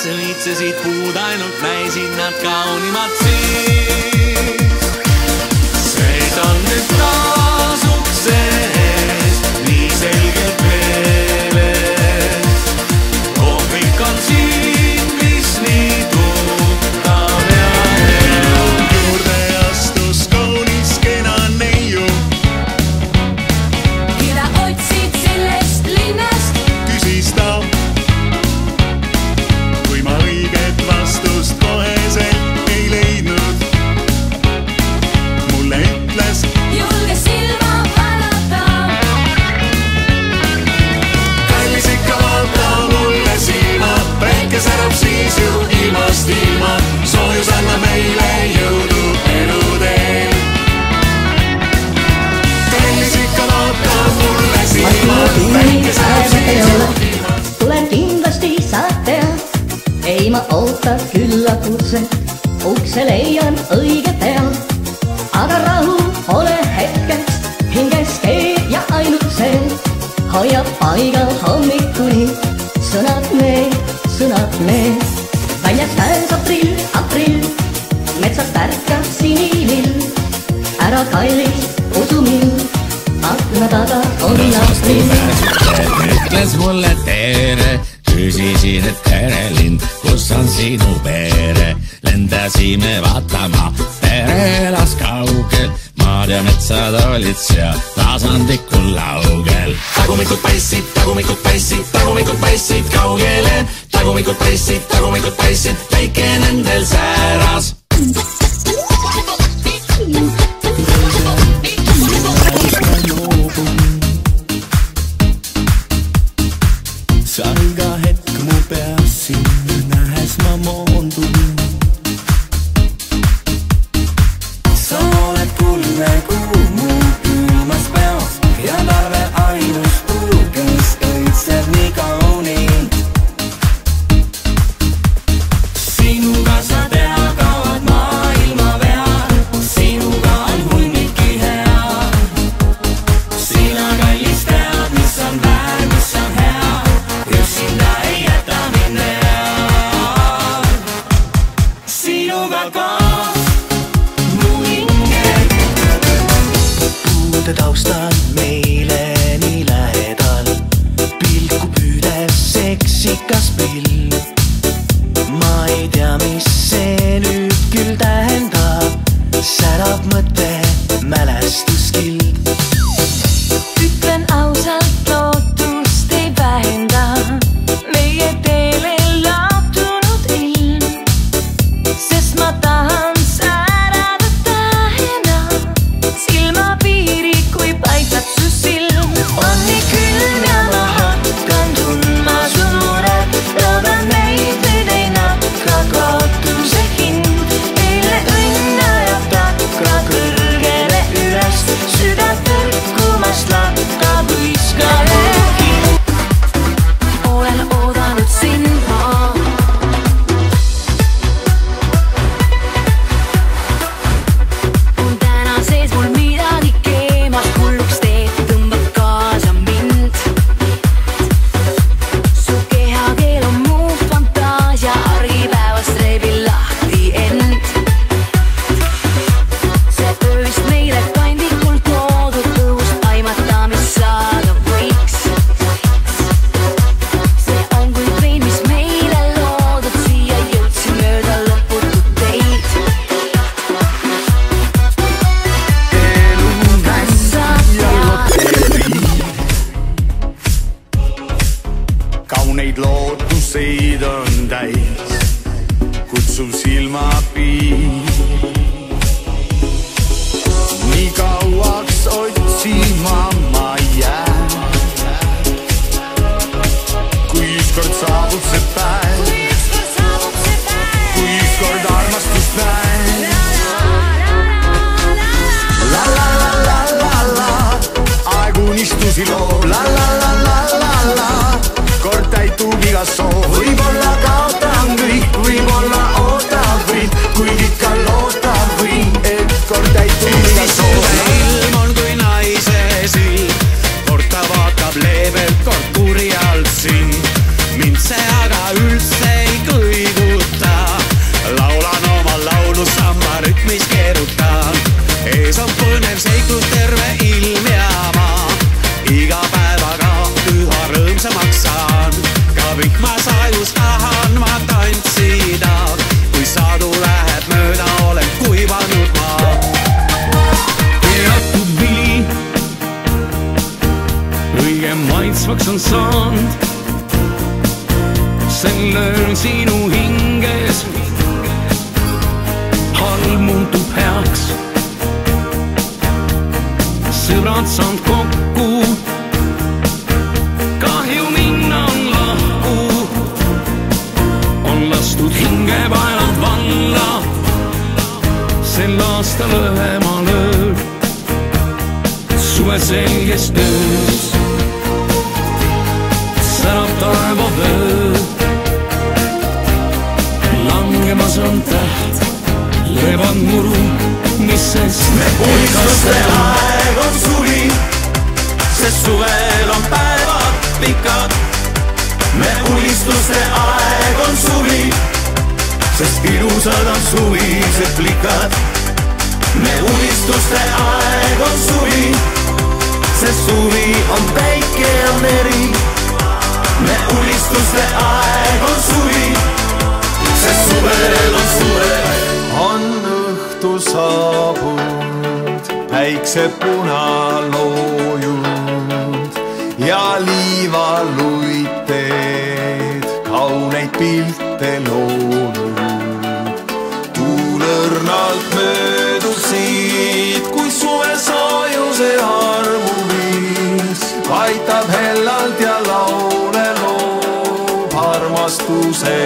Sõitsesid puud ainult näisid nad kaunimad siis. Seisan nüüd taas ukse ees, nii selgelt meeles. Kohvik on siin, mis nii tuttav ja elu. Juurde astus kaunis kena neiu. Keda otsid sellest linnast? Küsis ta. Vastust koheselt ei leidnud. Mulle ütles julge silma valata. Kallis ikka vaata mulle silma. Päike särab siis ju ilmast ilma. Soojus anna meile jõudu eluteel. Kallis ikka vaata mulle silma. Päike särab siis ju ilmast. Tulen kindlasti saate. Ei ma oota külla kutset, ukse leian õige pea. Aga rahu ole hetkeks, hinges keeb ja ainult see hoiab paigal hommikuni. Sõnad need, väljas käes aprill, metsast ärkab sinilill. Ära kallis, usu mind, akna taga on aprill. Ütles mulle tere. Küsisin, et tere lind, kus on sinu pere. Lendasime vaatama, pere elas kaugel. Maad ja metsad olid seal tasandikul laugel. Tagumikud paistsid kaugele. Tagumikud paistsid, päike nendel sääras. Salga hetk mu peas sinna nähes ma moondun. Sa oled kulme kuu mu külmas peas ja talve ainus kuu, kes õitseb nii kaunilt. Sinuga sa teha kaovad maailma vead, sinuga on hunniki hea. Sina kallis tead, mis on väär, mis on hea. Üksinda ei jäta mind head. Sinuga koos mu hinged. Puude taustal meile nii lähedal, pilku püüdev seksikas pill. Ma ei tea, mis see nüüd küll tähendab, särab mõte mälestuskild. Ütlen ausalt, lootust ei vähenda meie teele laotunud ilm. Sest ma tahan särada tähena silmapiiri, kui paistab su silm. On nii külm ja ma hakkan tundma su muret. Loodan neid nüüd ei nakka kaotuse hind. Eile õnne ja takka kõrgele üles. loo. La la la la la la, kord täitub iga soov. Võib-olla kaotan kõik, võib-olla ootab võin, kuigi ikka lootab võin, et kord täitub iga soov. ilm on kui naise silm, kord ta vaatab leebelt, kord kurjalt sind. Mind see aga üldse ei kõiguta, laulan oma laulu samba rütmis keerutan. Ees on põnev seiklus terve ilm ja maa, iga päevaga üha rõõmsamaks saan. Ka vihmas ajus tahan ma tantsida, kui sadu läheb mööda, olen kuivanud maa. Teatud vili õige maitsvaks on saanud, selle ööl sinu hinges halb muutub heaks. Sõbrad saanud kokku, kahju minna on lahku, on lastud hingepaelad valla sel aastal õhemal ööl, suve selges töös särab taevavöö. Langemas on täht, leevad muru, mis sest me unistuste aeg on suvi, sest suvel on päevad pikad. me unistuste aeg on suvi, sest ilusad on suvised plikad. me unistuste aeg on suvi, sest suvi on päike ja meri. me unistuste aeg on suvi, sest suvel on suve. on õhtu saabunud, päikse punaloojunud ja liivaluiteed kauneid pilte loonud. tuulõrnalt möödusid, kui suve soojuse armu viis, aitab hellalt ja laule loob armastuse